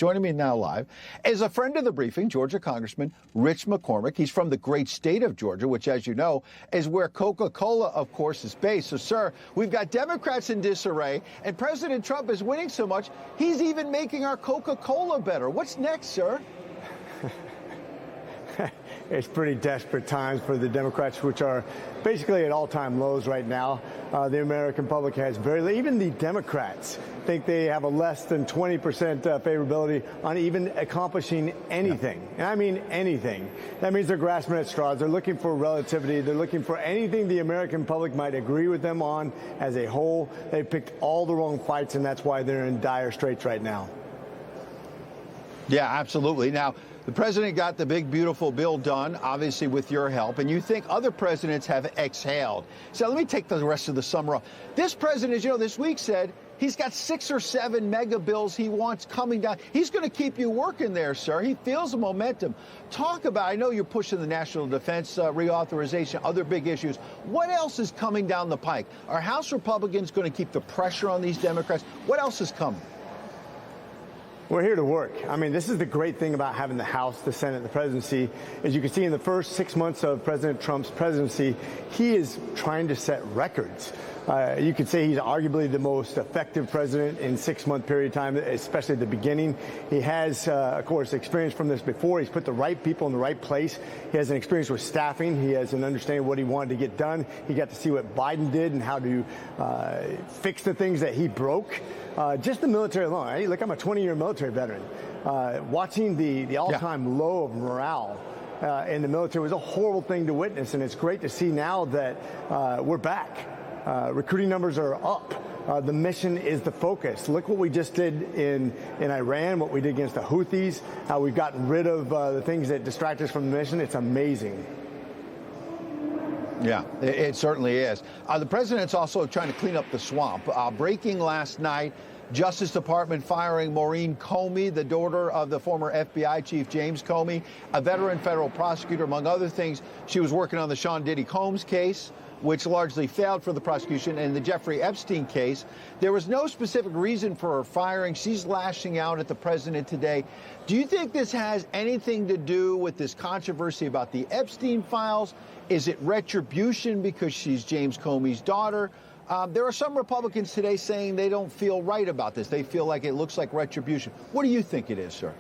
Joining me now live is a friend of the briefing, Georgia Congressman Rich McCormick. He's from the great state of Georgia, which, as you know, is where Coca-Cola, of course, is based. So, sir, we've got Democrats in disarray, and President Trump is winning so much, he's even making our Coca-Cola better. What's next, sir? It's pretty desperate times for the Democrats, which are basically at all-time lows right now. The American public has even the Democrats think they have a less than 20% favorability on even accomplishing anything. And I mean anything. That means they're grasping at straws. They're looking for relativity. They're looking for anything the American public might agree with them on as a whole. They've picked all the wrong fights, and that's why they're in dire straits right now. Yeah, absolutely. Now, the president got the big, beautiful bill done, obviously with your help, and you think other presidents have exhaled. So let me take the rest of the summer off. This president, as you know, this week said he's got 6 or 7 mega bills he wants coming down. He's going to keep you working there, sir. He feels the momentum. Talk about, I know you're pushing the national defense reauthorization, other big issues. What else is coming down the pike? Are House Republicans going to keep the pressure on these Democrats? What else is coming? We're here to work. I mean, this is the great thing about having the House, the Senate, the presidency. As you can see in the first 6 months of President Trump's presidency, he is trying to set records. You could say he's arguably the most effective president in 6-month period of time, especially at the beginning. He has, of course, experience from this before. He's put the right people in the right place. He has an experience with staffing. He has an understanding of what he wanted to get done. He got to see what Biden did and how to fix the things that he broke. Just the military alone. Right? Look, I'm a 20-year military veteran. Watching the all-time low of morale in the military was a horrible thing to witness, and it's great to see now that we're back. Recruiting numbers are up. The mission is the focus. Look what we just did in Iran, what we did against the Houthis, how we've gotten rid of the things that distract us from the mission. It's amazing. Yeah, it certainly is. The president's also trying to clean up the swamp. Breaking last night, Justice Department firing Maureen Comey, the daughter of the former FBI chief James Comey, a veteran federal prosecutor, among other things. She was working on the Sean Diddy Combs case, which largely failed for the prosecution, and the Jeffrey Epstein case. There was no specific reason for her firing. She's lashing out at the president today. Do you think this has anything to do with this controversy about the Epstein files? Is it retribution because she's James Comey's daughter? There are some Republicans today saying they don't feel right about this. They feel like it looks like retribution. What do you think it is, sir?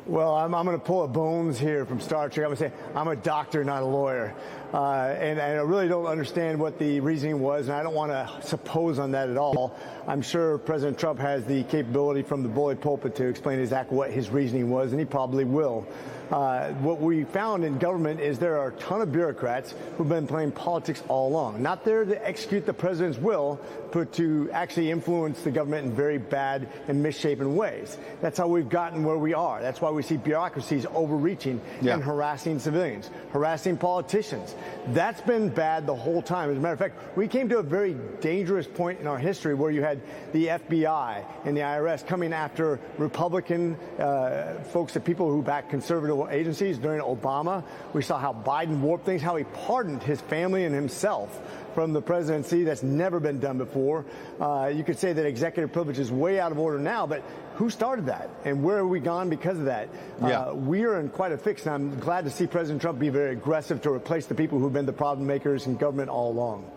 Well, I'm going to pull a Bones here from Star Trek. I'm going to say I'm a doctor, not a lawyer. And I really don't understand what the reasoning was, and I don't want to suppose on that at all. I'm sure President Trump has the capability from the bully pulpit to explain exactly what his reasoning was, and he probably will. What we found in government is there are a ton of bureaucrats who've been playing politics all along. Not there to execute the president's will, but to actually influence the government in very bad and misshapen ways. That's how we've gotten where we are. That's why we see bureaucracies overreaching and harassing civilians, harassing politicians. That's been bad the whole time. As a matter of fact, we came to a very dangerous point in our history where you had the FBI and the IRS coming after Republican folks, the people who backed conservative agencies during Obama. We saw how Biden warped things, how he pardoned his family and himself from the presidency. That's never been done before. You could say that executive privilege is way out of order now, but who started that? And where have we gone because of that? We are in quite a fix, and I'm glad to see President Trump be very aggressive to replace the people who've been the problem makers in government all along.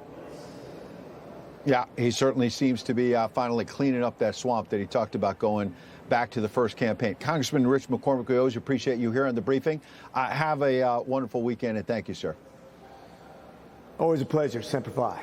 Yeah, he certainly seems to be finally cleaning up that swamp that he talked about going back to the first campaign. Congressman Rich McCormick, we always appreciate you here on the briefing. Have a wonderful weekend, and thank you, sir. Always a pleasure. Semper Fi.